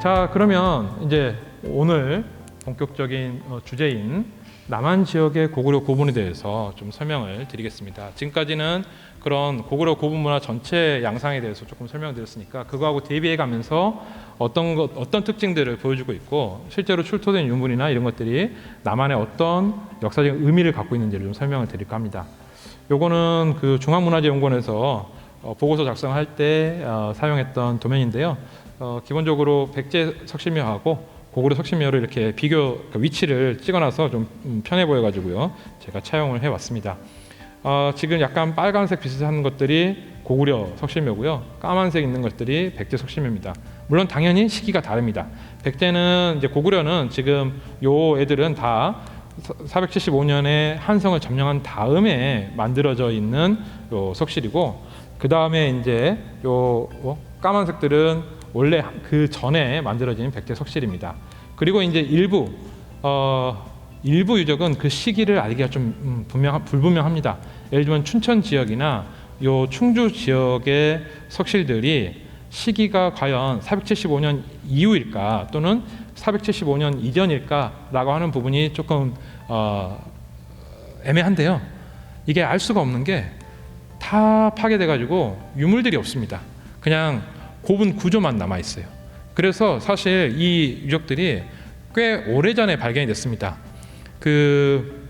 자, 그러면 이제 오늘 본격적인 주제인 남한 지역의 고구려 고분에 대해서 좀 설명을 드리겠습니다. 지금까지는 그런 고구려 고분 문화 전체 양상에 대해서 조금 설명드렸으니까 그거하고 대비해 가면서 어떤 특징들을 보여주고 있고 실제로 출토된 유물이나 이런 것들이 남한의 어떤 역사적인 의미를 갖고 있는지를 좀 설명을 드릴까 합니다. 요거는 그 중앙문화재연구원에서 보고서 작성할 때 사용했던 도면인데요. 기본적으로 백제 석실묘하고 고구려 석실묘를 이렇게 그러니까 위치를 찍어놔서 좀 편해 보여가지고요. 제가 차용을 해왔습니다. 지금 약간 빨간색 비슷한 것들이 고구려 석실묘고요. 까만색 있는 것들이 백제 석실묘입니다. 물론 당연히 시기가 다릅니다. 백제는 이제 고구려는 지금 요 애들은 다 475년에 한성을 점령한 다음에 만들어져 있는 요 석실이고 그 다음에 이제 요 까만색들은 원래 그 전에 만들어진 백제 석실입니다. 그리고 이제 일부 유적은 그 시기를 알기가 좀 불분명합니다. 예를 들면 춘천 지역이나 요 충주 지역의 석실들이 시기가 과연 475년 이후일까 또는 475년 이전일까라고 하는 부분이 조금 애매한데요. 이게 알 수가 없는 게 다 파괴돼가지고 유물들이 없습니다. 그냥 고분 구조만 남아 있어요. 그래서 사실 이 유적들이 꽤 오래전에 발견이 됐습니다. 그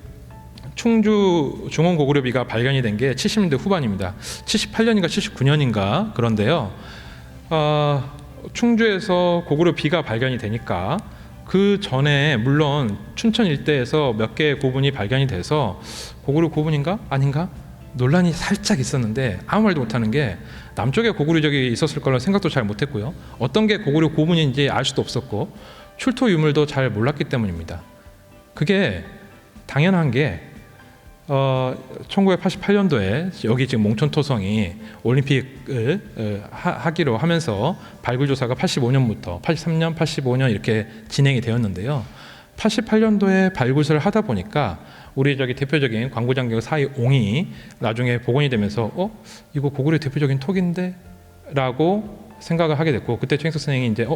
충주 중원 고구려비가 발견이 된 게 70년대 후반입니다. 78년인가 79년인가 그런데요. 충주에서 고구려 비가 발견이 되니까 그 전에 물론 춘천 일대에서 몇 개의 고분이 발견이 돼서 고구려 고분인가 아닌가 논란이 살짝 있었는데 아무 말도 못하는 게 남쪽에 고구려 유적이 있었을 거라는 생각도 잘 못했고요. 어떤 게 고구려 고분인지 알 수도 없었고 출토 유물도 잘 몰랐기 때문입니다. 그게 당연한 게 1988년도에 여기 지금 몽촌토성이 올림픽을 하기로 하면서 발굴 조사가 85년부터 83년, 85년 이렇게 진행이 되었는데요. 88년도에 발굴을 하다 보니까 우리 저기 대표적인 광구장경 사이옹이 나중에 복원이 되면서 이거 고구려 대표적인 톡인데? 라고 생각을 하게 됐고 그때 최인석 선생님이 이제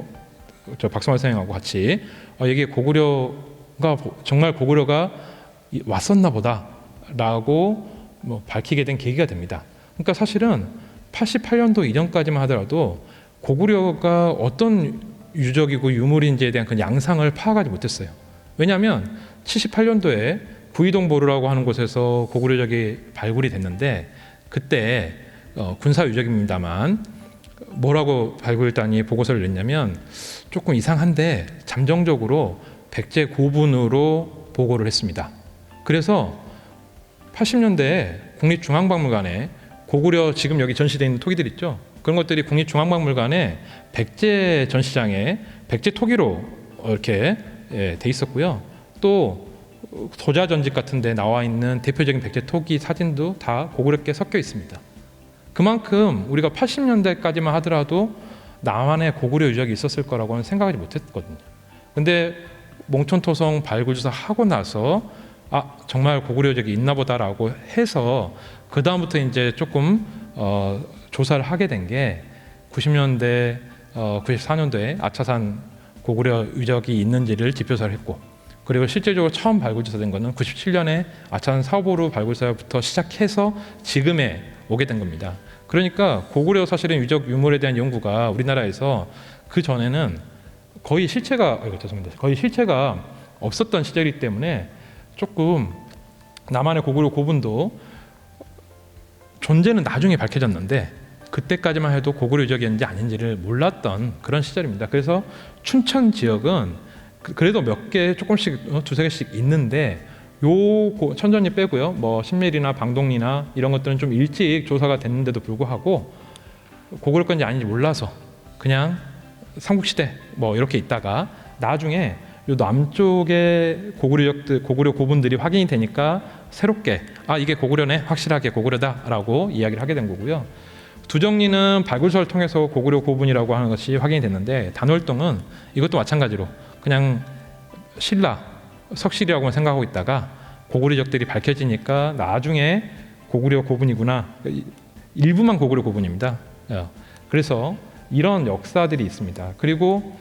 저 박성환 선생님하고 같이 이게 고구려가 정말 고구려가 왔었나 보다 라고 밝히게 된 계기가 됩니다. 그러니까 사실은 88년도 이전까지만 하더라도 고구려가 어떤 유적이고 유물인지에 대한 그 양상을 파악하지 못했어요. 왜냐하면 78년도에 구이동보루라고 하는 곳에서 고구려 유적이 발굴이 됐는데 그때 군사 유적입니다만 뭐라고 발굴단이 보고서를 냈냐면 조금 이상한데 잠정적으로 백제 고분으로 보고를 했습니다. 그래서 80년대에 국립중앙박물관에 고구려 지금 여기 전시되어 있는 토기들 있죠. 그런 것들이 국립중앙박물관에 백제 전시장에 백제 토기로 이렇게 돼 있었고요. 또 도자전집 같은 데 나와 있는 대표적인 백제 토기 사진도 다 고구려께 섞여 있습니다. 그만큼 우리가 80년대까지만 하더라도 남한에 고구려 유적이 있었을 거라고는 생각하지 못했거든요. 근데 몽촌토성 발굴조사 하고 나서 정말 고구려 유적이 있나 보다라고 해서 그 다음부터 이제 조금 조사를 하게 된 게 90년대 94년도에 아차산 고구려 유적이 있는지를 뒷조사를 했고 그리고 실제적으로 처음 발굴조사된 것은 97년에 아차산 사오보루 발굴사부터 시작해서 지금에 오게 된 겁니다. 그러니까 고구려 사실은 유적 유물에 대한 연구가 우리나라에서 그 전에는 거의 실체가 없었던 시절이기 때문에 조금 남한의 고구려 고분도 존재는 나중에 밝혀졌는데 그때까지만 해도 고구려 유적이었는지 아닌지를 몰랐던 그런 시절입니다. 그래서 춘천 지역은 그래도 몇 개 조금씩 두세 개씩 있는데 요 천전리 빼고요. 뭐 신밀이나 방동리나 이런 것들은 좀 일찍 조사가 됐는데도 불구하고 고구려 건지 아닌지 몰라서 그냥 삼국시대 뭐 이렇게 있다가 나중에 요 남쪽의 고구려 고분들이 확인이 되니까 새롭게 이게 고구려네 확실하게 고구려다라고 이야기를 하게 된 거고요. 두정리는 발굴서를 통해서 고구려 고분이라고 하는 것이 확인이 됐는데 단월동은 이것도 마찬가지로 그냥 석실이라고만 생각하고 있다가 고구려 유적들이 밝혀지니까 나중에 고구려 고분이구나 일부만 고구려 고분입니다. 그래서 이런 역사들이 있습니다. 그리고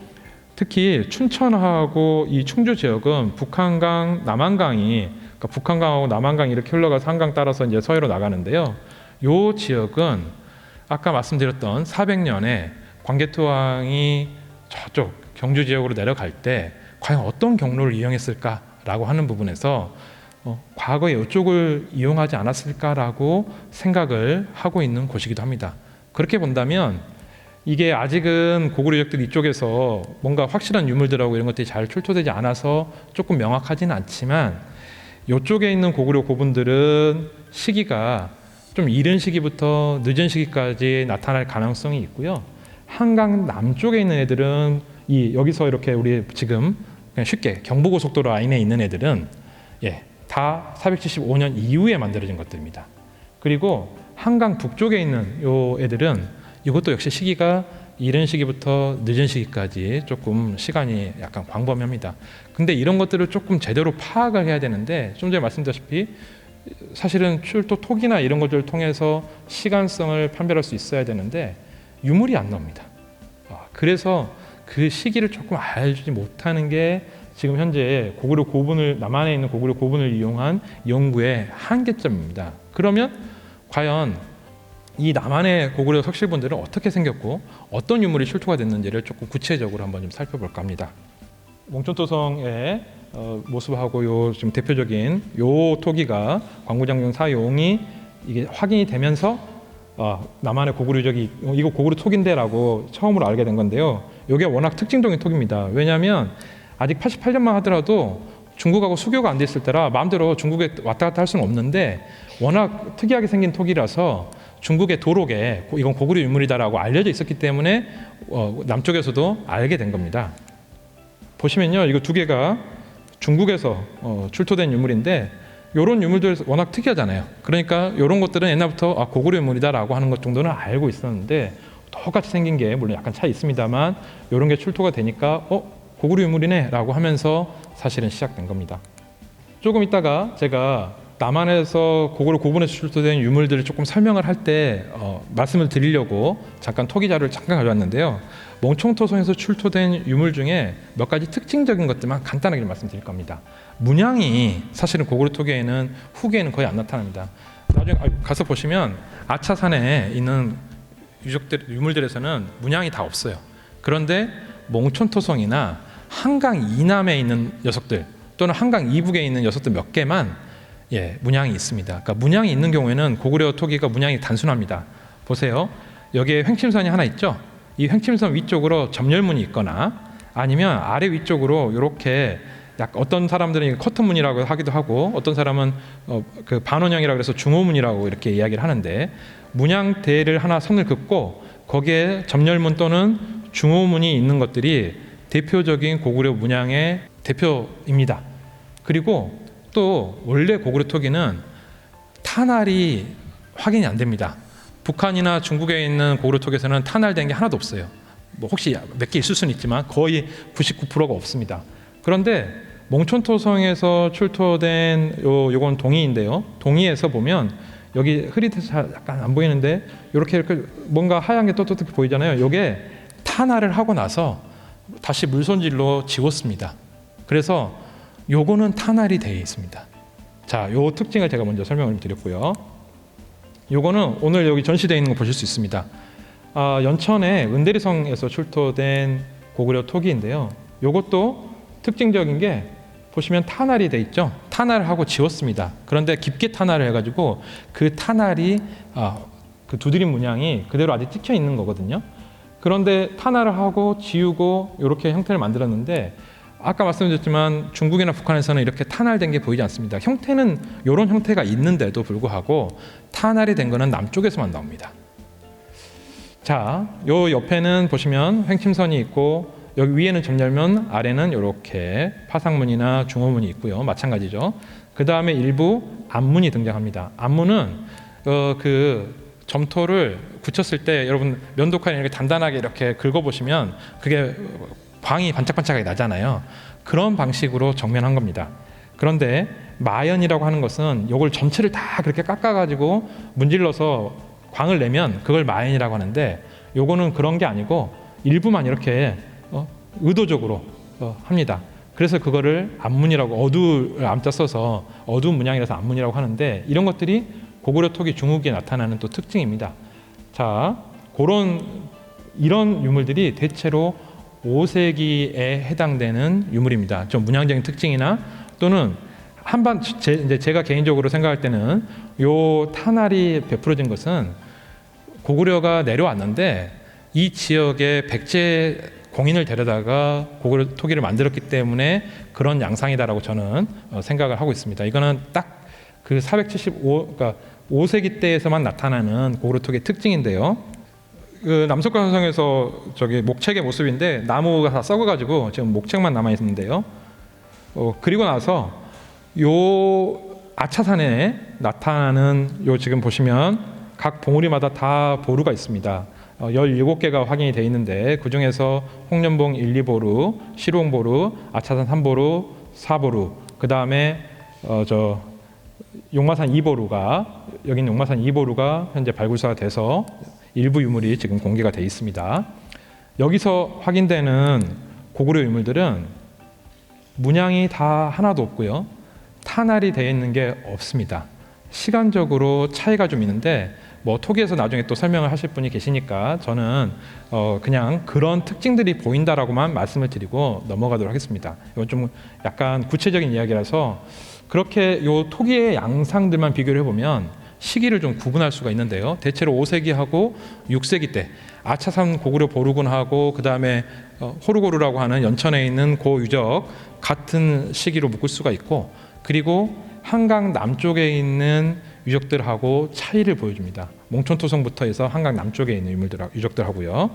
특히 춘천하고 이 충주 지역은 북한강, 남한강이 그러니까 북한강하고 남한강이 이렇게 흘러가서 한강 따라서 이제 서해로 나가는데요. 이 지역은 아까 말씀드렸던 400년에 광개토왕이 저쪽 경주 지역으로 내려갈 때 과연 어떤 경로를 이용했을까라고 하는 부분에서 과거에 이쪽을 이용하지 않았을까라고 생각을 하고 있는 곳이기도 합니다. 그렇게 본다면 이게 아직은 고구려 유적들 이쪽에서 뭔가 확실한 유물들하고 이런 것들이 잘 출토되지 않아서 조금 명확하지는 않지만 이쪽에 있는 고구려 고분들은 시기가 좀 이른 시기부터 늦은 시기까지 나타날 가능성이 있고요. 한강 남쪽에 있는 애들은 여기서 이렇게 우리 지금 그냥 쉽게 경부고속도로 라인에 있는 애들은 다 475년 이후에 만들어진 것들입니다. 그리고 한강 북쪽에 있는 요 애들은 이것도 역시 시기가 이른 시기부터 늦은 시기까지 조금 시간이 약간 광범위합니다. 근데 이런 것들을 조금 제대로 파악을 해야 되는데 좀 전에 말씀드렸다시피 사실은 출토 톡이나 이런 것들을 통해서 시간성을 판별할 수 있어야 되는데 유물이 안 나옵니다. 그래서 그 시기를 조금 알지 못하는 게 지금 현재 고구려 고분을 남한에 있는 고구려 고분을 이용한 연구의 한계점입니다. 그러면 과연 이 남한의 고구려 석실본들은 어떻게 생겼고 어떤 유물이 출토가 됐는지를 조금 구체적으로 한번 좀 살펴볼까 합니다. 몽촌토성의 모습하고 요 지금 대표적인 요 토기가 광구장군 사용이 이게 확인이 되면서 남한의 고구려 유적이 이거 고구려 톡인데라고 처음으로 알게 된 건데요. 이게 워낙 특징적인 톡입니다. 왜냐하면 아직 88년만 하더라도 중국하고 수교가 안 됐을 때라 마음대로 중국에 왔다 갔다 할 수는 없는데 워낙 특이하게 생긴 톡이라서 중국의 도록에 이건 고구려 유물이다라고 알려져 있었기 때문에 남쪽에서도 알게 된 겁니다. 보시면요, 이거 두 개가 중국에서 출토된 유물인데 이런 유물들 워낙 특이하잖아요. 그러니까 이런 것들은 옛날부터 고구려 유물이다라고 하는 것 정도는 알고 있었는데 똑같이 생긴 게 물론 약간 차이 있습니다만 이런 게 출토가 되니까 고구려 유물이네라고 하면서 사실은 시작된 겁니다. 조금 있다가 제가 남한에서 고구려 고분에서 출토된 유물들을 조금 설명을 할 때 말씀을 드리려고 잠깐 토기 자료를 잠깐 가져왔는데요. 몽촌토성에서 출토된 유물 중에 몇 가지 특징적인 것들만 간단하게 말씀드릴 겁니다. 문양이 사실은 고구려 토기에는 후기에는 거의 안 나타납니다. 나중에 가서 보시면 아차산에 있는 유물들에서는 문양이 다 없어요. 그런데 몽촌토성이나 한강 이남에 있는 녀석들 또는 한강 이북에 있는 녀석들 몇 개만 문양이 있습니다. 그러니까 문양이 있는 경우에는 고구려 토기가 문양이 단순합니다. 보세요. 여기에 횡침선이 하나 있죠. 이 횡침선 위쪽으로 점열문이 있거나 아니면 아래 위쪽으로 이렇게 어떤 사람들은 커튼문이라고 하기도 하고 어떤 사람은 그 반원형이라고 해서 중호문이라고 이렇게 이야기를 하는데 문양대를 하나 선을 긋고 거기에 점열문 또는 중호문이 있는 것들이 대표적인 고구려 문양의 대표입니다. 그리고 또 원래 고구려 토기는 탄알이 확인이 안 됩니다. 북한이나 중국에 있는 고구려 토기에서는 탄알된 게 하나도 없어요. 뭐 혹시 몇 개 있을 수는 있지만 거의 99%가 없습니다. 그런데 몽촌토성에서 출토된 요건 동이인데요. 동이에서 보면 여기 흐릿해서 약간 안 보이는데 이렇게 뭔가 하얀 게 떳떳하게 보이잖아요. 이게 탄알을 하고 나서 다시 물손질로 지웠습니다. 그래서 요거는 탄알이 되어 있습니다. 자, 요 특징을 제가 먼저 설명을 드렸고요. 요거는 오늘 여기 전시되어 있는 거 보실 수 있습니다. 연천의 은대리성에서 출토된 고구려 토기인데요. 요것도 특징적인 게 보시면 탄알이 돼 있죠. 탄알을 하고 지웠습니다. 그런데 깊게 탄알을 해가지고 그 탄알이 그 두드림 문양이 그대로 아직 찍혀 있는 거거든요. 그런데 탄알을 하고 지우고 이렇게 형태를 만들었는데 아까 말씀드렸지만 중국이나 북한에서는 이렇게 탄알된 게 보이지 않습니다. 형태는 이런 형태가 있는데도 불구하고 탄알이 된 거는 남쪽에서만 나옵니다. 자, 요 옆에는 보시면 횡침선이 있고 여기 위에는 점열문, 아래는 이렇게 파상문이나 중호문이 있고요. 마찬가지죠. 그 다음에 일부 앞문이 등장합니다. 앞문은 그 점토를 굳혔을 때 여러분 면도칼 이렇게 단단하게 이렇게 긁어보시면 그게 광이 반짝반짝하게 나잖아요. 그런 방식으로 정면한 겁니다. 그런데 마연이라고 하는 것은 이걸 전체를 다 그렇게 깎아가지고 문질러서 광을 내면 그걸 마연이라고 하는데 요거는 그런 게 아니고 일부만 이렇게 의도적으로 합니다. 그래서 그거를 암문이라고 어두울 암자 써서 어두운 문양이라서 암문이라고 하는데 이런 것들이 고구려 토기 중후기에 나타나는 또 특징입니다. 자, 이런 유물들이 대체로 5세기에 해당되는 유물입니다. 좀 문양적인 특징이나 또는 이제 제가 개인적으로 생각할 때는 요 탄알이 베풀어진 것은 고구려가 내려왔는데 이 지역에 백제 공인을 데려다가 고구려 토기를 만들었기 때문에 그런 양상이다라고 저는 생각을 하고 있습니다. 이거는 딱 그 475, 그러니까 5세기 때에서만 나타나는 고구려 토기의 특징인데요. 그 남석관 선성에서 저기 목책의 모습인데 나무가 다 썩어가지고 지금 목책만 남아 있는데요. 그리고 나서 요 아차산에 나타나는 요 지금 보시면 각 봉우리마다 다 보루가 있습니다. 17개가 확인이 되어 있는데 그 중에서 홍련봉 1, 2보루, 시루홍보루, 아차산 3보루, 4보루, 그 다음에 용마산 2보루가 여긴 용마산 2보루가 현재 발굴사가 돼서 일부 유물이 지금 공개가 되어 있습니다. 여기서 확인되는 고구려 유물들은 문양이 다 하나도 없고요. 탄알이 되어 있는 게 없습니다. 시간적으로 차이가 좀 있는데 뭐 토기에서 나중에 또 설명을 하실 분이 계시니까 저는 그냥 그런 특징들이 보인다라고만 말씀을 드리고 넘어가도록 하겠습니다. 이건 좀 약간 구체적인 이야기라서 그렇게 요 토기의 양상들만 비교를 해보면 시기를 좀 구분할 수가 있는데요. 대체로 5세기하고 6세기 때 아차산 고구려 보루군하고 그 다음에 호르고루라고 하는 연천에 있는 고 유적 같은 시기로 묶을 수가 있고 그리고 한강 남쪽에 있는 유적들하고 차이를 보여줍니다. 몽촌토성부터 해서 한강 남쪽에 있는 유적들하고요.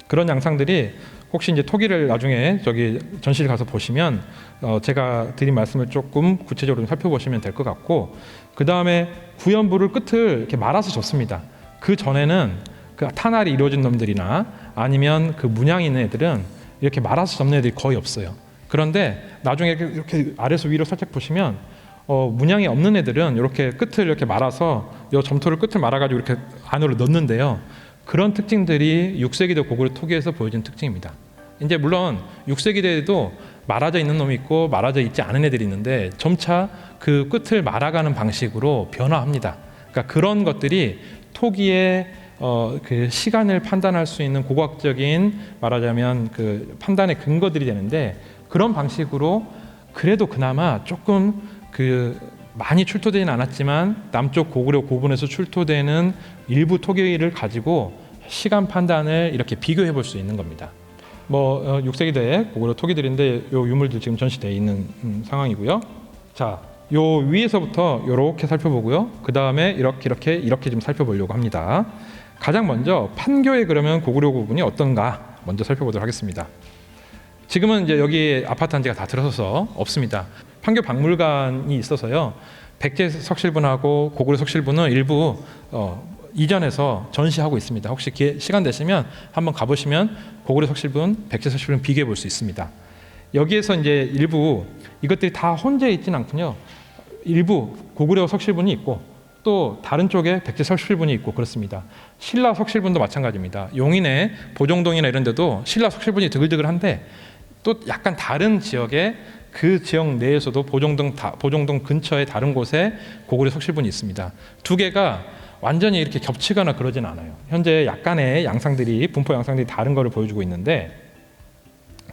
그런 양상들이 혹시 이제 토기를 나중에 저기 전시를 가서 보시면 제가 드린 말씀을 조금 구체적으로 살펴보시면 될 것 같고 그 다음에 구연부를 끝을 이렇게 말아서 줬습니다. 그 전에는 그 탄알이 이루어진 놈들이나 아니면 그 문양이 있는 애들은 이렇게 말아서 접는 애들이 거의 없어요. 그런데 나중에 이렇게 아래에서 위로 살짝 보시면 문양이 없는 애들은 이렇게 끝을 이렇게 말아서 이 점토를 끝을 말아가지고 이렇게 안으로 넣는데요. 그런 특징들이 6세기대 고구려 토기에서 보여진 특징입니다. 이제 물론 6세기대에도 말아져 있는 놈이 있고 말아져 있지 않은 애들이 있는데 점차 그 끝을 말아가는 방식으로 변화합니다. 그러니까 그런 것들이 토기의 그 시간을 판단할 수 있는 고고학적인 말하자면 그 판단의 근거들이 되는데 그런 방식으로 그래도 그나마 조금 그 많이 출토되지는 않았지만 남쪽 고구려 고분에서 출토되는 일부 토기를 가지고 시간 판단을 이렇게 비교해 볼 수 있는 겁니다. 6세기대 고구려 토기들인데 요 유물들 지금 전시되어 있는 상황이고요. 자, 요 위에서부터 이렇게 살펴보고요. 그 다음에 이렇게 좀 살펴보려고 합니다. 가장 먼저 판교에 그러면 고구려 고분이 어떤가 먼저 살펴보도록 하겠습니다. 지금은 이제 여기 아파트 단지가 다 들어서서 없습니다. 판교 박물관이 있어서요. 백제 석실분하고 고구려 석실분은 일부 이전해서 전시하고 있습니다. 혹시 시간 되시면 한번 가보시면 고구려 석실분, 백제 석실분 비교해 볼 수 있습니다. 여기에서 이제 일부 이것들이 다 혼재 있지는 않군요. 일부 고구려 석실분이 있고 또 다른 쪽에 백제 석실분이 있고 그렇습니다. 신라 석실분도 마찬가지입니다. 용인의 보정동이나 이런 데도 신라 석실분이 드글드글한데 또 약간 다른 지역에 그 지역 내에서도 보정동 근처에 다른 곳에 고구려 석실분이 있습니다. 두 개가 완전히 이렇게 겹치거나 그러진 않아요. 현재 약간의 양상들이 분포 양상들이 다른 거를 보여주고 있는데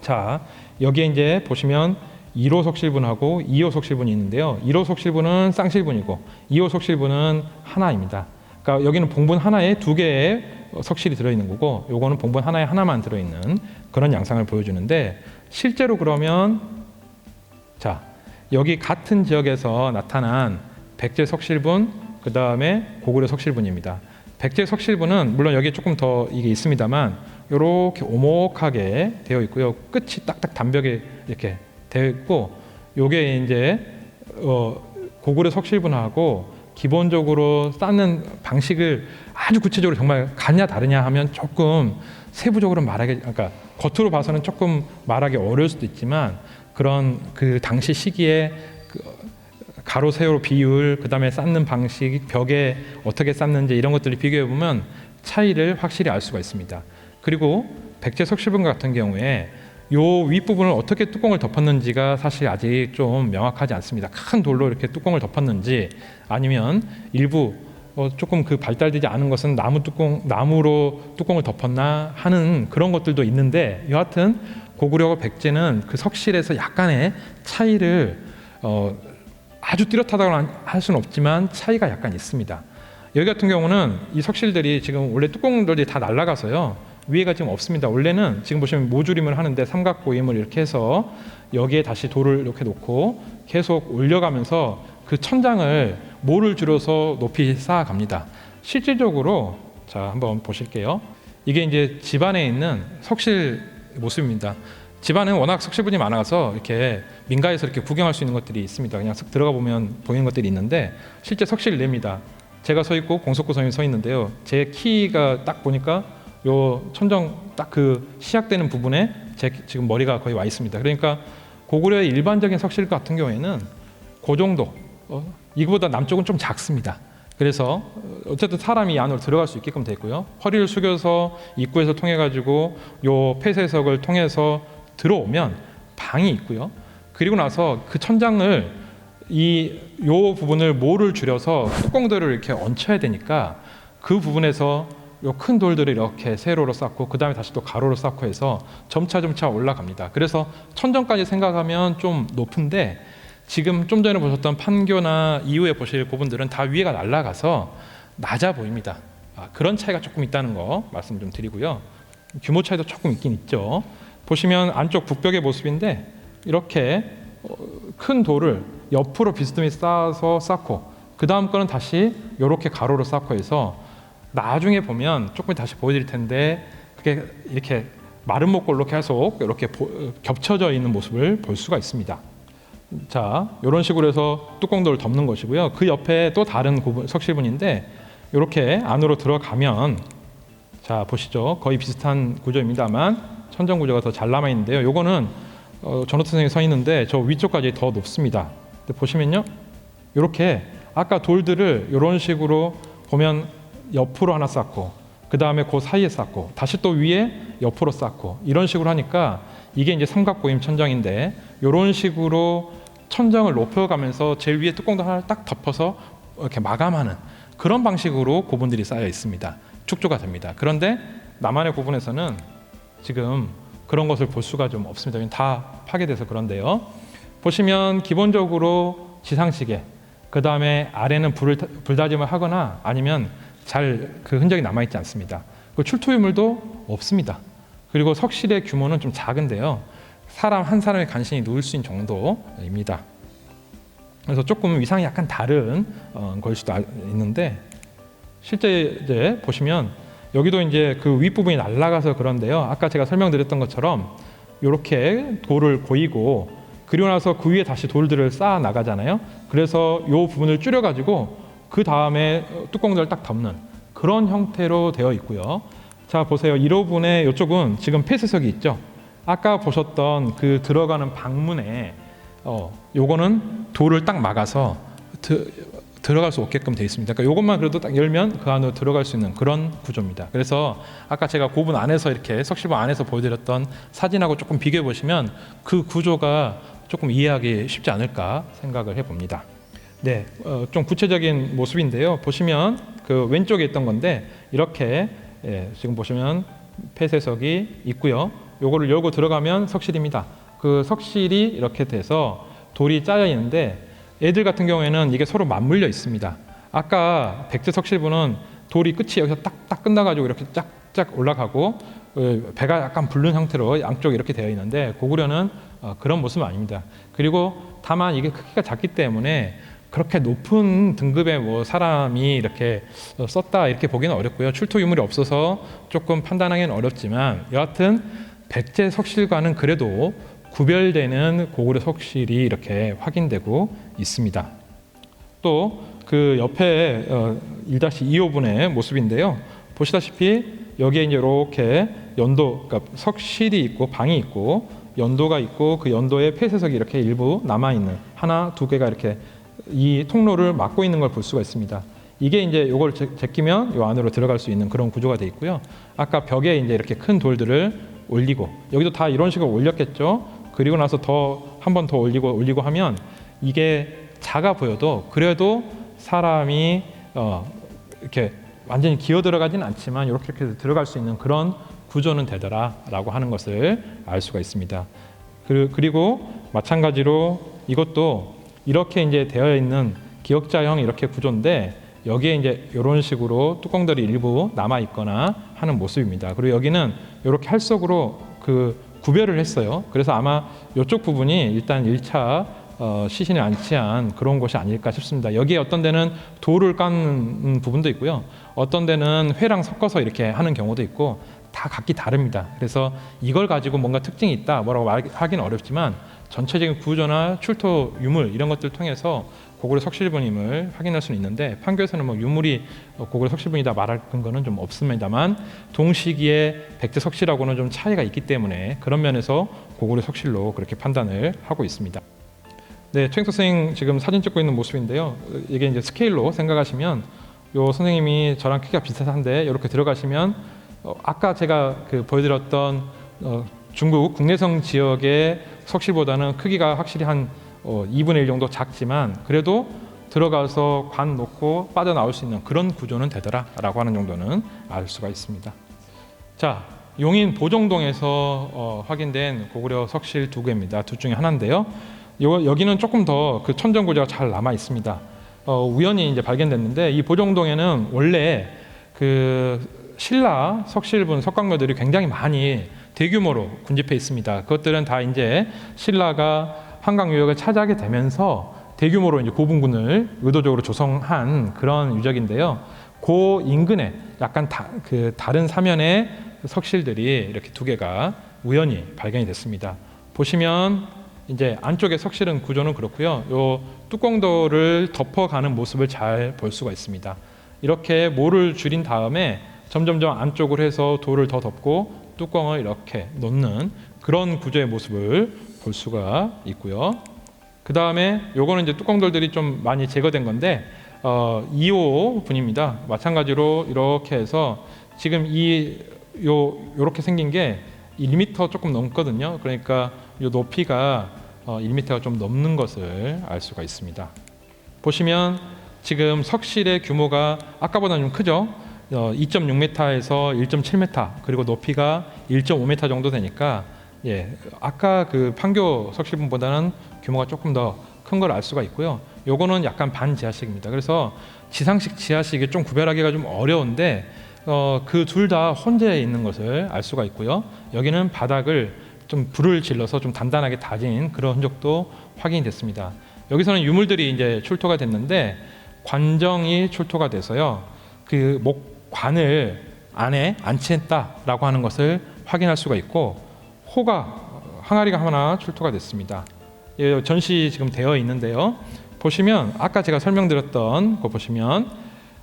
자 여기에 이제 보시면 1호 석실분하고 2호 석실분이 있는데요. 1호 석실분은 쌍실분이고 2호 석실분은 하나입니다. 그러니까 여기는 봉분 하나에 두 개의 석실이 들어있는 거고 요거는 봉분 하나에 하나만 들어있는 그런 양상을 보여주는데 실제로 그러면 자 여기 같은 지역에서 나타난 백제 석실분 그 다음에 고구려 석실분입니다. 백제 석실분은 물론 여기에 조금 더 이게 있습니다만 이렇게 오목하게 되어 있고요. 끝이 딱딱 단벽에 이렇게 되어 있고 요게 이제 고구려 석실분하고 기본적으로 쌓는 방식을 아주 구체적으로 정말 같냐 다르냐 하면 조금 세부적으로 말하기 그러니까 겉으로 봐서는 조금 말하기 어려울 수도 있지만 그런 그 당시 시기에 가로 세로 비율 그다음에 쌓는 방식 벽에 어떻게 쌓는지 이런 것들을 비교해 보면 차이를 확실히 알 수가 있습니다. 그리고 백제 석실분 같은 경우에 요 윗부분을 어떻게 뚜껑을 덮었는지가 사실 아직 좀 명확하지 않습니다. 큰 돌로 이렇게 뚜껑을 덮었는지 아니면 일부 조금 그 발달되지 않은 것은 나무로 뚜껑을 덮었나 하는 그런 것들도 있는데, 여하튼 고구려와 백제는 그 석실에서 약간의 차이를 아주 뚜렷하다고 할 수는 없지만 차이가 약간 있습니다. 여기 같은 경우는 이 석실들이 지금 원래 뚜껑들이 다 날아가서요, 위에가 지금 없습니다. 원래는 지금 보시면 모조림을 하는데 삼각고임을 이렇게 해서 여기에 다시 돌을 이렇게 놓고 계속 올려가면서 그 천장을 모를 줄여서 높이 쌓아갑니다. 실질적으로 자 한번 보실게요. 이게 이제 집안에 있는 석실 모습입니다. 집안은 워낙 석실분이 많아서 이렇게 민가에서 이렇게 구경할 수 있는 것들이 있습니다. 그냥 쓱 들어가 보면 보이는 것들이 있는데 실제 석실 내입니다. 제가 서 있고 공석구 선생님이 서 있는데요. 제 키가 딱 보니까 요 천정 딱 그 시작되는 부분에 제 지금 머리가 거의 와 있습니다. 그러니까 고구려의 일반적인 석실 같은 경우에는 그 정도, 이거보다 남쪽은 좀 작습니다. 그래서 어쨌든 사람이 안으로 들어갈 수 있게끔 돼 있고요. 허리를 숙여서 입구에서 통해 가지고 요 폐쇄석을 통해서 들어오면 방이 있고요. 그리고 나서 그 천장을 요 부분을 모를 줄여서 뚜껑들을 이렇게 얹혀야 되니까 그 부분에서 요 큰 돌들을 이렇게 세로로 쌓고 그 다음에 다시 또 가로로 쌓고 해서 점차 올라갑니다. 그래서 천정까지 생각하면 좀 높은데 지금 좀 전에 보셨던 판교나 이후에 보실 부분들은 다 위에가 날아가서 낮아 보입니다. 그런 차이가 조금 있다는 거 말씀 좀 드리고요. 규모 차이도 조금 있긴 있죠. 보시면 안쪽 북벽의 모습인데 이렇게 큰 돌을 옆으로 비스듬히 쌓아서 쌓고 그 다음 거는 다시 이렇게 가로로 쌓고 해서 나중에 보면 조금 다시 보여드릴 텐데 그게 이렇게 마른 목골로 계속 이렇게 겹쳐져 있는 모습을 볼 수가 있습니다. 자, 이런 식으로 해서 뚜껑돌을 덮는 것이고요. 그 옆에 또 다른 석실분인데 이렇게 안으로 들어가면 자 보시죠. 거의 비슷한 구조입니다만 천정 구조가 더 잘 남아 있는데요. 요거는 전호트 선생님이 서 있는데 저 위쪽까지 더 높습니다. 근데 보시면요, 이렇게 아까 돌들을 이런 식으로 보면 옆으로 하나 쌓고 그 다음에 그 사이에 쌓고 다시 또 위에 옆으로 쌓고 이런 식으로 하니까 이게 이제 삼각고임 천정인데 이런 식으로 천정을 높여가면서 제일 위에 뚜껑도 하나 딱 덮어서 이렇게 마감하는 그런 방식으로 고분들이 쌓여 있습니다. 축조가 됩니다. 그런데 남한의 고분에서는 지금 그런 것을 볼 수가 좀 없습니다. 다 파괴돼서 그런데요. 보시면 기본적으로 지상시계, 그 다음에 아래는 불다짐을 하거나 아니면 잘 그 흔적이 남아있지 않습니다. 그 출토 유물도 없습니다. 그리고 석실의 규모는 좀 작은데요. 사람 한 사람의 간신히 누울 수 있는 정도입니다. 그래서 조금 위상이 약간 다른 걸 수도 있는데 실제 이제 보시면 여기도 이제 그 윗부분이 날아가서 그런데요. 아까 제가 설명드렸던 것처럼 이렇게 돌을 고이고 그리고 나서 그 위에 다시 돌들을 쌓아 나가잖아요. 그래서 이 부분을 줄여가지고 그 다음에 뚜껑들을 딱 덮는 그런 형태로 되어 있고요. 자 보세요. 1호분의 이쪽은 지금 폐쇄석이 있죠. 아까 보셨던 그 들어가는 방문에 요거는 돌을 딱 막아서 들어갈 수 없게끔 되어 있습니다. 그러니까 요것만 그래도 딱 열면 그 안으로 들어갈 수 있는 그런 구조입니다. 그래서 아까 제가 고분 안에서 이렇게 석실분 안에서 보여드렸던 사진하고 조금 비교해 보시면 그 구조가 조금 이해하기 쉽지 않을까 생각을 해봅니다. 네, 좀 구체적인 모습인데요. 보시면 그 왼쪽에 있던 건데 이렇게 지금 보시면 폐쇄석이 있고요. 요거를 열고 들어가면 석실입니다. 그 석실이 이렇게 돼서 돌이 짜여 있는데 애들 같은 경우에는 이게 서로 맞물려 있습니다. 아까 백제 석실분은 돌이 끝이 여기서 딱딱 끝나가지고 이렇게 쫙쫙 올라가고 배가 약간 부른 형태로 양쪽에 이렇게 되어 있는데 고구려는 그런 모습은 아닙니다. 그리고 다만 이게 크기가 작기 때문에 그렇게 높은 등급의 뭐 사람이 이렇게 썼다 이렇게 보기는 어렵고요. 출토 유물이 없어서 조금 판단하기는 어렵지만 여하튼 백제 석실과는 그래도 구별되는 고구려 석실이 이렇게 확인되고 있습니다. 또 그 옆에 1-2호분의 모습인데요. 보시다시피 여기에 이제 이렇게 연도, 그러니까 석실이 있고 방이 있고 연도가 있고 그 연도에 폐쇄석이 이렇게 일부 남아 있는 하나, 두 개가 이렇게 이 통로를 막고 있는 걸 볼 수가 있습니다. 이게 이제 요걸 제끼면 요 안으로 들어갈 수 있는 그런 구조가 돼 있고요. 아까 벽에 이제 이렇게 큰 돌들을 올리고 여기도 다 이런 식으로 올렸겠죠. 그리고 나서 한 번 더 올리고 하면 이게 작아 보여도 그래도 사람이 이렇게 완전히 기어 들어가진 않지만 이렇게 들어갈 수 있는 그런 구조는 되더라라고 하는 것을 알 수가 있습니다. 그리고 마찬가지로 이것도 이렇게 이제 되어 있는 기역자형 이렇게 구조인데 여기에 이제 이런 식으로 뚜껑들이 일부 남아 있거나 하는 모습입니다. 그리고 여기는 이렇게 할석으로 구별을 했어요. 그래서 아마 이쪽 부분이 일단 1차 시신을 안치한 그런 곳이 아닐까 싶습니다. 여기에 어떤 데는 돌을 깎는 부분도 있고요. 어떤 데는 회랑 섞어서 이렇게 하는 경우도 있고 다 각기 다릅니다. 그래서 이걸 가지고 뭔가 특징이 있다 뭐라고 하기는 어렵지만 전체적인 구조나 출토 유물 이런 것들을 통해서 고구려 석실분임을 확인할 수는 있는데 판교에서는 뭐 유물이 고구려 석실분이다 말할 근거는 좀 없습니다만 동시기에 백제 석실하고는 좀 차이가 있기 때문에 그런 면에서 고구려 석실로 그렇게 판단을 하고 있습니다. 네, 최영석 선생님 지금 사진 찍고 있는 모습인데요. 이게 이제 스케일로 생각하시면 요 선생님이 저랑 크기가 비슷한데 이렇게 들어가시면 아까 제가 보여드렸던 중국 국내성 지역의 석실보다는 크기가 확실히 한 2분의 1 정도 작지만 그래도 들어가서 관 놓고 빠져나올 수 있는 그런 구조는 되더라라고 하는 정도는 알 수가 있습니다. 자, 용인 보정동에서 확인된 고구려 석실 두 개입니다. 둘 중에 하나인데요. 여기는 조금 더 그 천정 구조가 잘 남아 있습니다. 우연히 이제 발견됐는데 이 보정동에는 원래 신라 석실분 석광묘들이 굉장히 많이 대규모로 군집해 있습니다. 그것들은 다 이제 신라가 한강 유역을 차지하게 되면서 대규모로 이제 고분군을 의도적으로 조성한 그런 유적인데요. 그 인근에 약간 다른 사면의 석실들이 이렇게 두 개가 우연히 발견이 됐습니다. 보시면 이제 안쪽에 석실은 구조는 그렇고요. 요 뚜껑돌을 덮어가는 모습을 잘 볼 수가 있습니다. 이렇게 모를 줄인 다음에 점점점 안쪽으로 해서 돌을 더 덮고 뚜껑을 이렇게 놓는 그런 구조의 모습을 볼 수가 있고요. 그 다음에 요거는 이제 뚜껑돌들이 좀 많이 제거된 건데 2호 분입니다. 마찬가지로 이렇게 해서 지금 요렇게 생긴 게 1m 조금 넘거든요. 그러니까 요 높이가 1m가 좀 넘는 것을 알 수가 있습니다. 보시면 지금 석실의 규모가 아까보다는 좀 크죠. 2.6m에서 1.7m 그리고 높이가 1.5m 정도 되니까 아까 판교 석실분보다는 규모가 조금 더 큰 걸 알 수가 있고요. 요거는 약간 반지하식입니다. 그래서 지상식, 지하식이 좀 구별하기가 좀 어려운데 그 둘 다 혼재해 있는 것을 알 수가 있고요. 여기는 바닥을 좀 불을 질러서 좀 단단하게 다진 그런 흔적도 확인이 됐습니다. 여기서는 유물들이 이제 출토가 됐는데 관정이 출토가 돼서요. 목관을 안에 안치했다라고 하는 것을 확인할 수가 있고 항아리가 하나 출토가 됐습니다. 전시 지금 되어 있는데요. 보시면 아까 제가 설명드렸던 거 보시면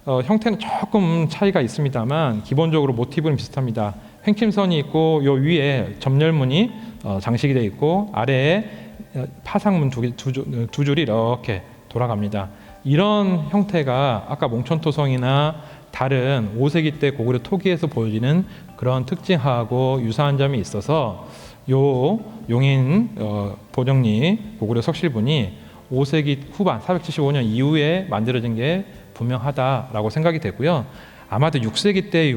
형태는 조금 차이가 있습니다만 기본적으로 모티브는 비슷합니다. 횡침선이 있고 요 위에 점열문이 장식이 되어 있고 아래에 파상문 두 줄이 이렇게 돌아갑니다. 이런 형태가 아까 몽천토성이나 다른 5세기 때 고구려 토기에서 보여지는 그런 특징하고 유사한 점이 있어서 요 용인 보정리 고구려 석실분이 5세기 후반 475년 이후에 만들어진 게 분명하다라고 생각이 되고요. 아마도 6세기 때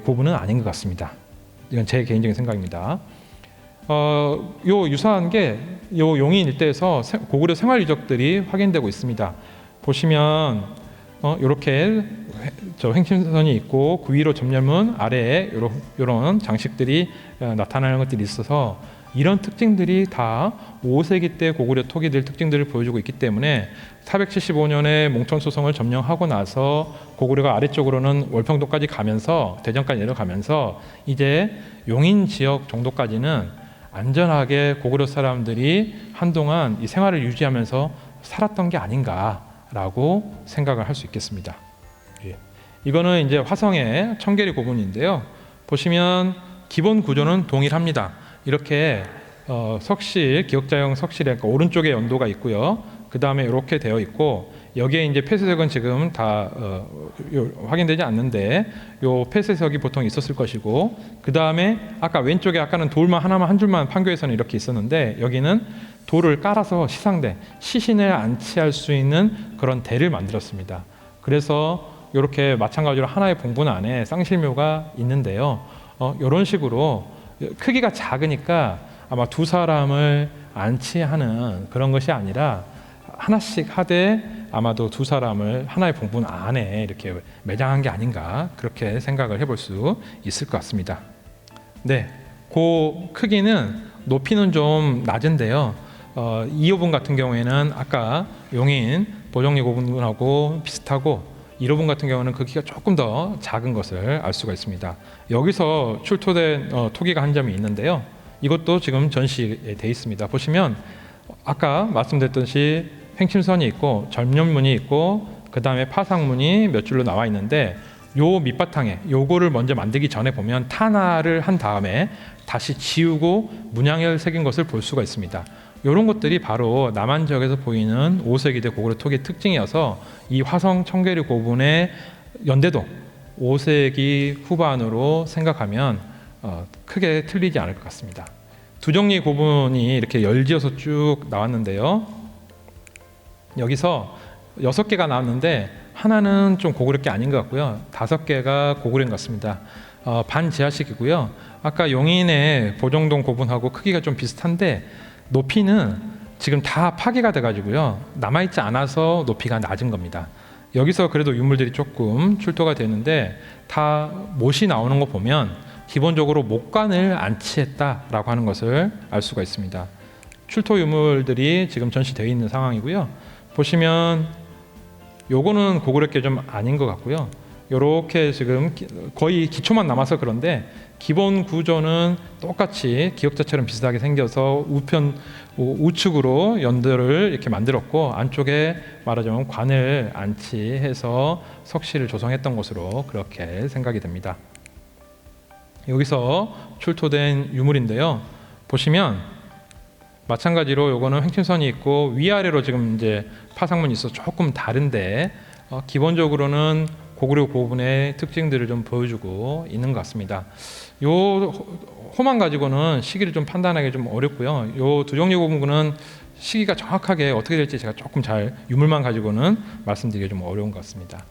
고분은 아닌 것 같습니다. 이건 제 개인적인 생각입니다. 요 유사한 게 요 용인 일대에서 고구려 생활 유적들이 확인되고 있습니다. 보시면 이렇게 횡침선이 있고 그 위로 점열문 아래에 이런 장식들이 나타나는 것들이 있어서 이런 특징들이 다 5세기 때 고구려 토기들 특징들을 보여주고 있기 때문에 475년에 몽천소성을 점령하고 나서 고구려가 아래쪽으로는 월평도까지 가면서 대전까지 내려가면서 이제 용인 지역 정도까지는 안전하게 고구려 사람들이 한동안 이 생활을 유지하면서 살았던 게 아닌가라고 생각을 할 수 있겠습니다. 이거는 이제 화성의 청계리 고분인데요. 보시면 기본 구조는 동일합니다. 이렇게 석실, 기역자형 석실에 오른쪽에 연도가 있고요. 그 다음에 이렇게 되어 있고 여기에 이제 폐쇄석은 지금 다 확인되지 않는데 요 폐쇄석이 보통 있었을 것이고 그 다음에 아까 왼쪽에 아까는 돌만 하나만 한 줄만 판교에서는 이렇게 있었는데 여기는 돌을 깔아서 시상대 시신을 안치할 수 있는 그런 대를 만들었습니다. 그래서 이렇게 마찬가지로 하나의 봉분 안에 쌍실묘가 있는데요. 이런 식으로 크기가 작으니까 아마 두 사람을 안치하는 그런 것이 아니라 하나씩 하되 아마도 두 사람을 하나의 봉분 안에 이렇게 매장한 게 아닌가 그렇게 생각을 해볼 수 있을 것 같습니다. 네, 그 크기는 높이는 좀 낮은데요. 2호분 같은 경우에는 아까 용인 보정리 고분하고 비슷하고 1호분 같은 경우는 그 키가 조금 더 작은 것을 알 수가 있습니다. 여기서 출토된 토기가 한 점이 있는데요. 이것도 지금 전시에 돼 있습니다. 보시면 아까 말씀드렸듯이 횡침선이 있고 절면문이 있고 그 다음에 파상문이 몇 줄로 나와 있는데 요 밑바탕에 요거를 먼저 만들기 전에 보면 탄화를 한 다음에 다시 지우고 문양을 새긴 것을 볼 수가 있습니다. 이런 것들이 바로 남한 지역에서 보이는 5세기대 고구려 토기의 특징이어서 이 화성 청계리 고분의 연대도 5세기 후반으로 생각하면 크게 틀리지 않을 것 같습니다. 두정리 고분이 이렇게 열지어서 쭉 나왔는데요. 여기서 6개가 나왔는데 하나는 좀 고구려 게 아닌 것 같고요. 5개가 고구려인 것 같습니다. 반지하식이고요. 아까 용인의 보정동 고분하고 크기가 좀 비슷한데 높이는 지금 다 파괴가 돼가지고요. 남아있지 않아서 높이가 낮은 겁니다. 여기서 그래도 유물들이 조금 출토가 되는데 다 못이 나오는 거 보면 기본적으로 목관을 안치했다라고 하는 것을 알 수가 있습니다. 출토 유물들이 지금 전시되어 있는 상황이고요. 보시면 요거는 고구려께 좀 아닌 것 같고요. 요렇게 지금 거의 기초만 남아서 그런데 기본 구조는 똑같이 기역자처럼 비슷하게 생겨서 우측으로 연도를 이렇게 만들었고 안쪽에 말하자면 관을 안치해서 석실을 조성했던 것으로 그렇게 생각이 됩니다. 여기서 출토된 유물인데요. 보시면 마찬가지로 요거는 횡침선이 있고 위아래로 지금 이제 파상문이 있어서 조금 다른데 기본적으로는 고구려 고분의 특징들을 좀 보여주고 있는 것 같습니다. 요 호만 가지고는 시기를 좀 판단하기 좀 어렵고요. 요 두정리 고분은 시기가 정확하게 어떻게 될지 제가 조금 잘 유물만 가지고는 말씀드리기 좀 어려운 것 같습니다.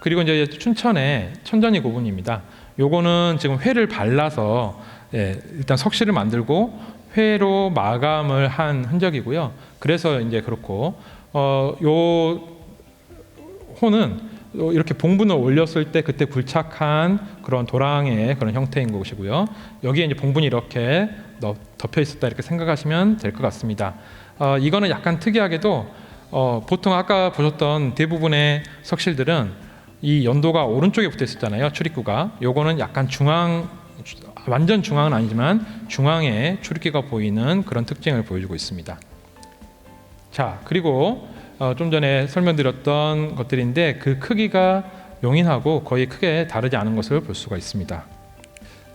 그리고 이제 춘천의 천전이 고분입니다. 요거는 지금 회를 발라서 일단 석실을 만들고 회로 마감을 한 흔적이고요. 그래서 이제 그렇고 요 호는 이렇게 봉분을 올렸을 때 그때 굴착한 그런 도랑의 그런 형태인 것이고요. 여기에 이제 봉분이 이렇게 덮여 있었다 이렇게 생각하시면 될 것 같습니다. 이거는 약간 특이하게도 보통 아까 보셨던 대부분의 석실들은 이 연도가 오른쪽에 붙어 있었잖아요. 출입구가. 요거는 약간 완전 중앙은 아니지만 중앙에 출입기가 보이는 그런 특징을 보여주고 있습니다. 자, 그리고 좀 전에 설명드렸던 것들인데 그 크기가 용인하고 거의 크게 다르지 않은 것을 볼 수가 있습니다.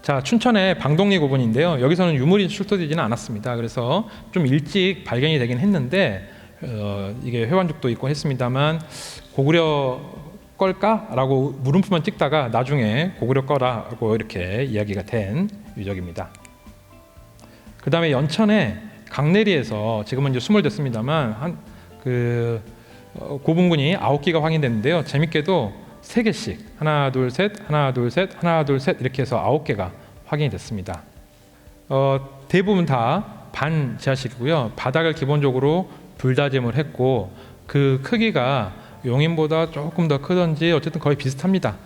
자, 춘천의 방동리 고분인데요. 여기서는 유물이 출토되지는 않았습니다. 그래서 좀 일찍 발견이 되긴 했는데 이게 회관죽도 있고 했습니다만 고구려 걸까? 라고 물음표만 찍다가 나중에 고구려 거라고 이렇게 이야기가 된 유적입니다. 그 다음에 연천의 강내리에서 지금은 이제 수몰됐습니다만 고분군이 9개가 확인됐는데요. 재밌게도 3개씩 하나 둘 셋 하나 둘 셋 하나 둘 셋 이렇게 해서 9개가 확인이 됐습니다. 대부분 다 반지하식이고요. 바닥을 기본적으로 불다짐을 했고 그 크기가 용인보다 조금 더 크던지 어쨌든 거의 비슷합니다.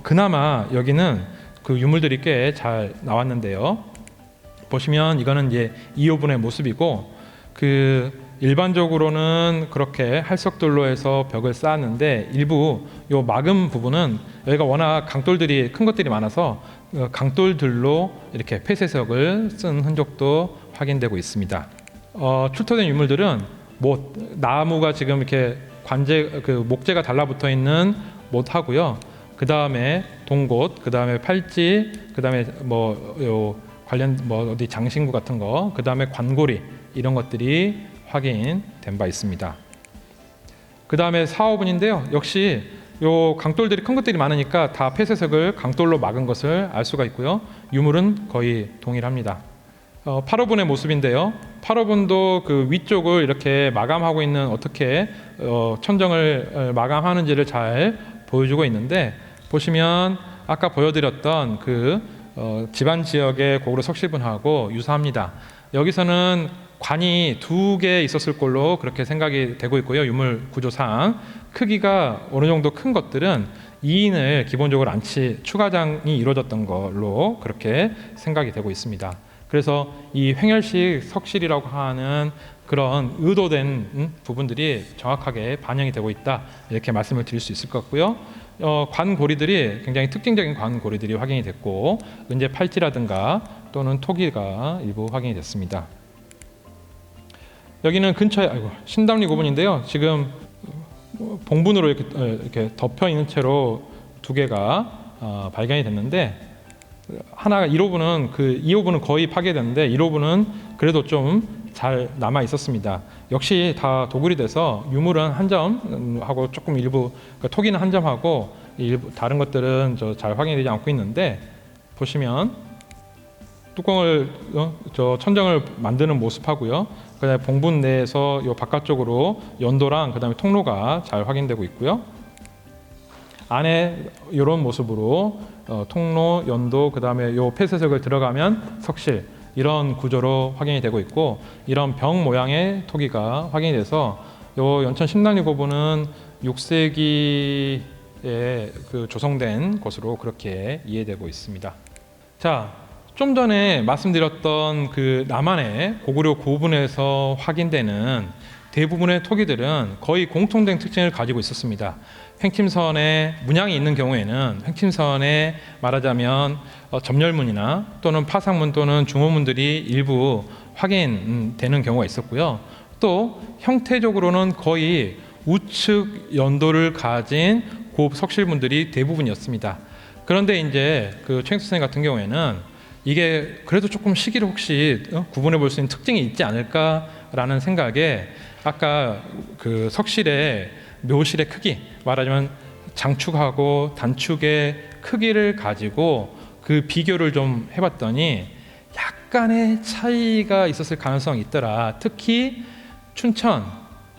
그나마 여기는 그 유물들이 꽤 잘 나왔는데요. 보시면 이거는 이제 2호분의 모습이고 일반적으로는 그렇게 할석돌로 해서 벽을 쌓았는데 일부 요 막음 부분은 여기가 워낙 강돌들이 큰 것들이 많아서 강돌들로 이렇게 폐쇄석을 쓴 흔적도 확인되고 있습니다. 출토된 유물들은 나무가 지금 이렇게 목재가 달라붙어 있는 못하고요. 그 다음에 동곳, 그 다음에 팔찌, 그 다음에 관련 어디 장신구 같은 거, 그 다음에 관고리 이런 것들이 확인된 바 있습니다. 그 다음에 4, 5분인데요. 역시 요 강돌들이 큰 것들이 많으니까 다 폐쇄석을 강돌로 막은 것을 알 수가 있고요. 유물은 거의 동일합니다. 8, 5분의 모습인데요. 8, 5분도 그 위쪽을 이렇게 마감하고 있는 어떻게 천정을 마감하는지를 잘 보여주고 있는데, 보시면 아까 보여드렸던 그 집안 지역의 고구려 석실분하고 유사합니다. 여기서는 관이 2개 있었을 걸로 그렇게 생각이 되고 있고요. 유물 구조상 크기가 어느 정도 큰 것들은 2인을 기본적으로 추가장이 이루어졌던 걸로 그렇게 생각이 되고 있습니다. 그래서 이 횡혈식 석실이라고 하는 그런 의도된 부분들이 정확하게 반영이 되고 있다, 이렇게 말씀을 드릴 수 있을 것 같고요. 관고리들이 굉장히 특징적인 관고리들이 확인이 됐고, 은제 팔찌라든가 또는 토기가 일부 확인이 됐습니다. 여기는 근처에 신담리 고분인데요. 지금 봉분으로 이렇게 덮여 있는 채로 2개가 발견이 됐는데, 하나가 1호분은 2호분은 거의 파괴됐는데 1호분은 그래도 좀 잘 남아 있었습니다. 역시 다 도굴이 돼서 유물은 한 점하고 조금 일부, 그러니까 토기는 한 점하고 일부 다른 것들은 잘 확인이 되지 않고 있는데, 보시면 뚜껑을 천정을 만드는 모습하고요. 그다음에 봉분 내에서 요 바깥쪽으로 연도랑 그다음에 통로가 잘 확인되고 있고요. 안에 이런 모습으로 통로, 연도, 그다음에 요 폐쇄석을 들어가면 석실, 이런 구조로 확인이 되고 있고, 이런 병 모양의 토기가 확인이 돼서 요 연천 신담리 고분은 6세기에 조성된 것으로 그렇게 이해되고 있습니다. 자, 좀 전에 말씀드렸던 그 남한의 고구려 고분에서 확인되는 대부분의 토기들은 거의 공통된 특징을 가지고 있었습니다. 횡침선에 문양이 있는 경우에는 횡침선에 말하자면 점열문이나 또는 파상문 또는 중호문들이 일부 확인되는 경우가 있었고요. 또 형태적으로는 거의 우측 연도를 가진 석실문들이 대부분이었습니다. 그런데 이제 최익수 선생님 같은 경우에는 이게 그래도 조금 시기를 혹시 구분해 볼 수 있는 특징이 있지 않을까라는 생각에, 아까 그 석실의 묘실의 크기, 말하자면 장축하고 단축의 크기를 가지고 그 비교를 좀 해봤더니 약간의 차이가 있었을 가능성이 있더라. 특히 춘천,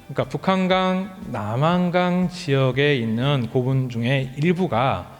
그러니까 북한강, 남한강 지역에 있는 고분 중에 일부가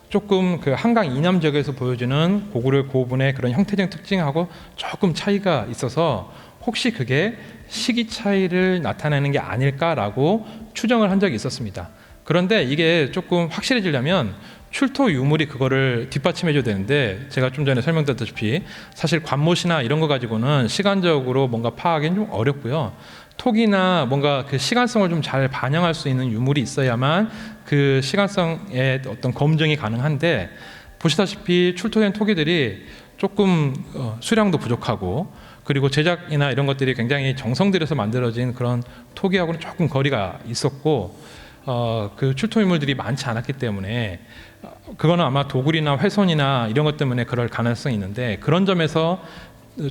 조금 그 한강 이남 지역에서 보여주는 고구려 고분의 그런 형태적 특징하고 조금 차이가 있어서 혹시 그게 시기 차이를 나타내는 게 아닐까라고 추정을 한 적이 있었습니다. 그런데 이게 조금 확실해지려면 출토 유물이 그거를 뒷받침해 줘야 되는데, 제가 좀 전에 설명드렸다시피 사실 관못이나 이런 거 가지고는 시간적으로 뭔가 파악하기는 좀 어렵고요. 톡이나 뭔가 그 시간성을 좀 잘 반영할 수 있는 유물이 있어야만 그 시간성의 어떤 검증이 가능한데, 보시다시피 출토된 토기들이 조금 수량도 부족하고, 그리고 제작이나 이런 것들이 굉장히 정성 들여서 만들어진 그런 토기하고는 조금 거리가 있었고, 그 출토 유물들이 많지 않았기 때문에 그거는 아마 도굴이나 훼손이나 이런 것 때문에 그럴 가능성이 있는데, 그런 점에서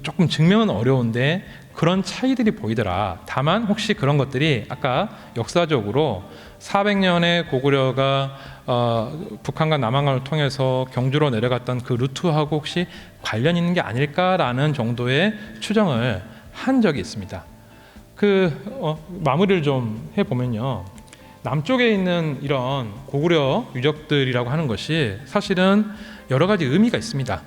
조금 증명은 어려운데 그런 차이들이 보이더라. 다만 혹시 그런 것들이 아까 역사적으로 400년에 고구려가 북한과 남한강을 통해서 경주로 내려갔던 그 루트하고 혹시 관련 있는 게 아닐까라는 정도의 추정을 한 적이 있습니다. 마무리를 좀 해보면요, 남쪽에 있는 이런 고구려 유적들이라고 하는 것이 사실은 여러 가지 의미가 있습니다.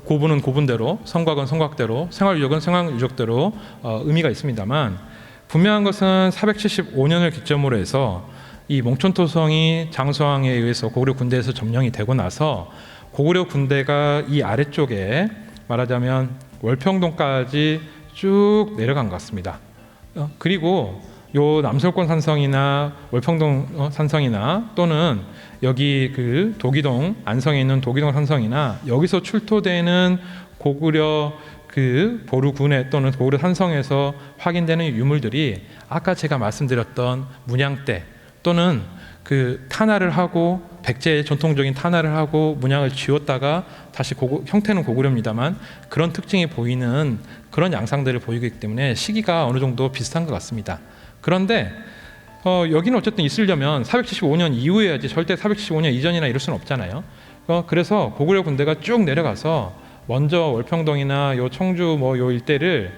고분은 고분대로, 성곽은 성곽대로, 생활유적은 생활유적대로 의미가 있습니다만, 분명한 것은 475년을 기점으로 해서 이 몽촌토성이 장수왕에 의해서 고구려 군대에서 점령이 되고 나서 고구려 군대가 이 아래쪽에 말하자면 월평동까지 쭉 내려간 것 같습니다. 그리고 요 남설권 산성이나 월평동 산성이나 또는 여기 그 도기동 안성에 있는 도기동 산성이나 여기서 출토되는 고구려 그 보루군에 또는 고구려 산성에서 확인되는 유물들이 아까 제가 말씀드렸던 문양대 또는 그 탄화를 하고 백제의 전통적인 탄화를 하고 문양을 지웠다가 다시 형태는 고구려입니다만 그런 특징이 보이는 그런 양상들을 보이기 때문에 시기가 어느 정도 비슷한 것 같습니다. 그런데 여기는 어쨌든 있으려면 475년 이후에 해야지 절대 475년 이전이나 이럴 수는 없잖아요. 그래서 고구려 군대가 쭉 내려가서 먼저 월평동이나 요 청주 뭐 요 일대를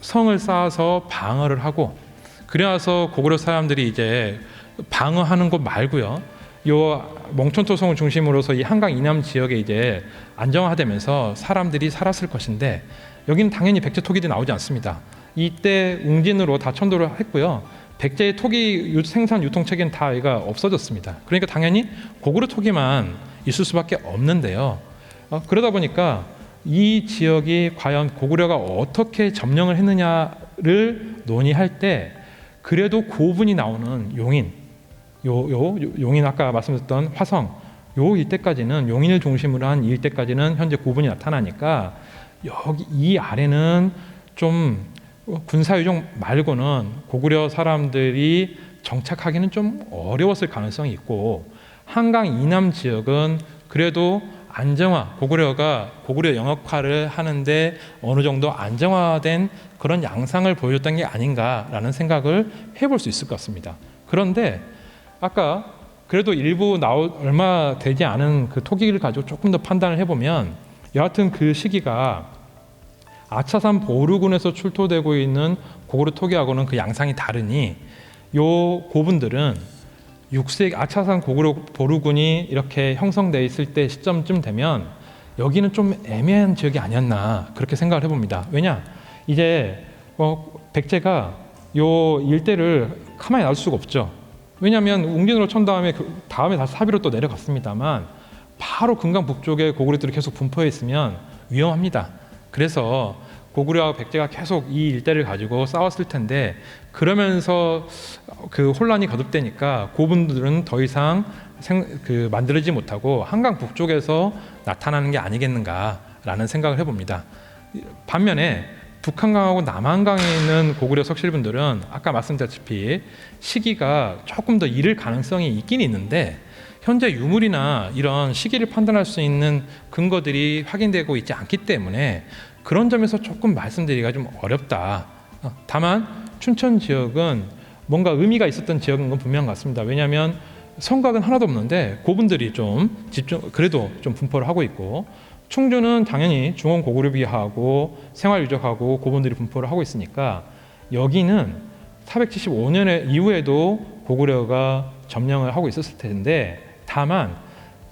성을 쌓아서 방어를 하고, 그래서 고구려 사람들이 이제 방어하는 곳 말고요, 요 몽촌토성을 중심으로서 이 한강 이남 지역에 이제 안정화되면서 사람들이 살았을 것인데, 여기는 당연히 백제 토기도 나오지 않습니다. 이때 웅진으로 다 천도를 했고요. 백제의 토기 생산 유통 체계는 다 얘가 없어졌습니다. 그러니까 당연히 고구려 토기만 있을 수밖에 없는데요. 그러다 보니까 이 지역이 과연 고구려가 어떻게 점령을 했느냐를 논의할 때 그래도 고분이 나오는 용인, 용인 아까 말씀드렸던 화성, 요 일대까지는, 용인을 중심으로 한 일대까지는 현재 고분이 나타나니까 여기 이 아래는 좀 군사유적 말고는 고구려 사람들이 정착하기는 좀 어려웠을 가능성이 있고, 한강 이남 지역은 그래도 안정화, 고구려가 고구려 영역화를 하는데 어느 정도 안정화된 그런 양상을 보여줬던 게 아닌가라는 생각을 해볼 수 있을 것 같습니다. 그런데 아까 그래도 일부 얼마 되지 않은 그 토기를 가지고 조금 더 판단을 해보면, 여하튼 그 시기가 아차산 보루군에서 출토되고 있는 고구려 토기하고는 그 양상이 다르니, 요 고분들은 6세기 아차산 고구려 보루군이 이렇게 형성되어 있을 때 시점쯤 되면 여기는 좀 애매한 지역이 아니었나, 그렇게 생각을 해봅니다. 왜냐, 이제 백제가 요 일대를 가만히 놔둘 수가 없죠. 왜냐하면 웅진으로 천 다음에 다음에 다시 사비로 또 내려갔습니다만 바로 금강 북쪽에 고구려들이 계속 분포해 있으면 위험합니다. 그래서 고구려와 백제가 계속 이 일대를 가지고 싸웠을 텐데, 그러면서 그 혼란이 거듭되니까 고분들은 더 이상 만들지 못하고 한강 북쪽에서 나타나는 게 아니겠는가라는 생각을 해봅니다. 반면에 북한강하고 남한강에 있는 고구려 석실분들은 아까 말씀드렸다시피 시기가 조금 더 이를 가능성이 있긴 있는데, 현재 유물이나 이런 시기를 판단할 수 있는 근거들이 확인되고 있지 않기 때문에 그런 점에서 조금 말씀드리기가 좀 어렵다. 다만 춘천 지역은 뭔가 의미가 있었던 지역인 건 분명한 것 같습니다. 왜냐하면 성곽은 하나도 없는데 고분들이 좀 그래도 좀 분포를 하고 있고, 충주는 당연히 중원 고구려비하고 생활유적하고 고분들이 분포를 하고 있으니까 여기는 475년에 이후에도 고구려가 점령을 하고 있었을 텐데, 다만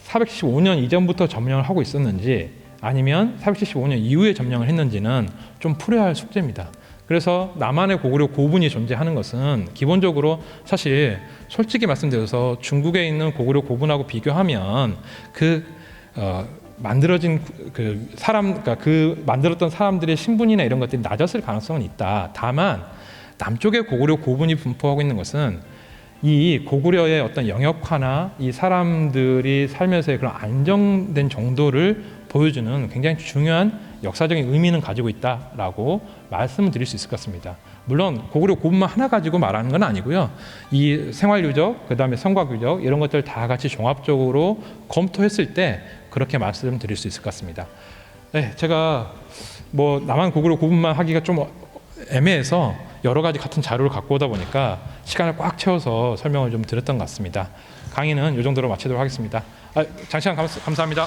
475년 이전부터 점령을 하고 있었는지 아니면 475년 이후에 점령을 했는지는 좀 풀어야 할 숙제입니다. 그래서 남한의 고구려 고분이 존재하는 것은 기본적으로 사실 솔직히 말씀드려서 중국에 있는 고구려 고분하고 비교하면 만들어진 그러니까 만들었던 사람들의 신분이나 이런 것들이 낮았을 가능성은 있다. 다만 남쪽에 고구려 고분이 분포하고 있는 것은 이 고구려의 어떤 영역화나 이 사람들이 살면서의 그런 안정된 정도를 보여주는 굉장히 중요한 역사적인 의미는 가지고 있다라고 말씀을 드릴 수 있을 것 같습니다. 물론 고구려 고분만 하나 가지고 말하는 건 아니고요. 이 생활유적, 그다음에 성곽유적 이런 것들 다 같이 종합적으로 검토했을 때 그렇게 말씀드릴 수 있을 것 같습니다. 네, 제가 뭐 남한 고구려 고분만 하기가 좀 애매해서 여러 가지 같은 자료를 갖고 오다 보니까 시간을 꽉 채워서 설명을 좀 드렸던 것 같습니다. 강의는 이 정도로 마치도록 하겠습니다. 장시간 감사합니다.